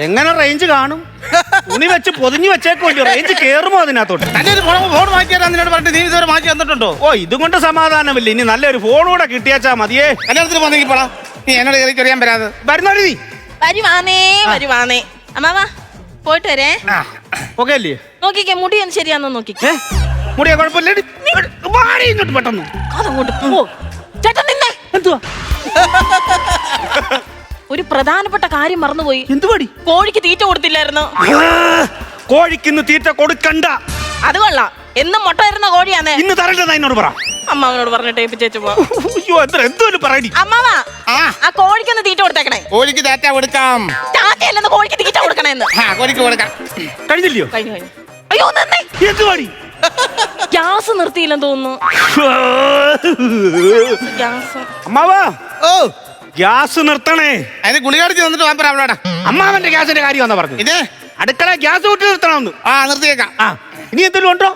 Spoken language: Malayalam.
എങ്ങനെ റേഞ്ച് കാണും? തുണി വെച്ച് പൊതിഞ്ഞു വെച്ചേക്കോല്ലോ, റേഞ്ച് കേറുമോ അതിനകത്തോട്ട്? ഫോൺ മാറ്റി തരാൻ നിന്നോട് പറഞ്ഞിട്ട് നീ ഇതുവരെ മാറ്റി തന്നിട്ടുണ്ടോ? ഓ, ഇതും കൊണ്ട് സമാധാനമില്ല. ഇനി നല്ലൊരു ഫോൺ കൂടെ കിട്ടിയാച്ചാ മതിയേ. കല്യാണത്തിന് പോന്നെങ്കിൽ പോടാ, നീ എന്നോട് കയറിയാൻ വരാതെ. വരുന്നോടി നീ. വരുവാന്നേ അമ്മാവാ, പോയിട്ട് വരേ. ഓക്കെ അല്ലേ? നോക്കിക്കേ, മുടി ഒന്ന് ശരിയാന്നോ നോക്കിക്കേ. മുടിയാ കുഴപ്പമില്ല. ഇങ്ങോട്ട് പെട്ടെന്ന് അതങ്ങോട്ട് പോ. ചേട്ടൻ നിന്നേ. എന്തുവാ? ഒരു പ്രധാനപ്പെട്ട കാര്യം മറന്നുപോയി. എന്തുവാടി? കോഴിക്ക് തീറ്റ കൊടുത്തില്ലായിരുന്നു. കോഴിക്കിന്ന് തീറ്റ കൊടുക്കണ്ട. അത് കൊള്ളാം. എന്നും മുട്ട തരുന്ന കോഴിയാന്നേ. ഇന്ന് തരണ്ടെന്നാ എന്നോട് പറ. അമ്മാവനോട് പറഞ്ഞിട്ട് ഏൽപ്പിച്ചേച്ചു പോ. എന്തോലും പറയടി. അമ്മാവാ, ആ കോഴിക്കൊന്ന് തീറ്റ കൊടുത്തേക്കണേ. കോഴിക്ക് ടാറ്റ കൊടുക്കാം. ടാറ്റയല്ലെന്ന്, കോഴിക്ക് തീറ്റ കൊടുക്കണേന്ന്. കോഴിക്ക് കൊടുക്കാം. കഴിഞ്ഞില്ലയോ? കഴിഞ്ഞു. അയ്യോ നിന്നേ. എന്തുവാടി? ഗ്യാസ് നിർത്തിയില്ലെന്ന് തോന്നുന്നു. ഗ്യാസ്. അമ്മാവാ, ഓ ഗ്യാസ് നിർത്തണേ. അതിന് ഗുളിക അടിച്ച് തന്നിട്ട് വാ അവളോടാ. അമ്മാവന്റെ ഗ്യാസിന്റെ കാര്യം വന്നാ പറഞ്ഞു. ഇത് അടുക്കള ഗ്യാസ് വിട്ട് നിർത്തണമെന്ന്. നിർത്തിയേക്കാം. ഇനി എന്തെങ്കിലും ഉണ്ടോ?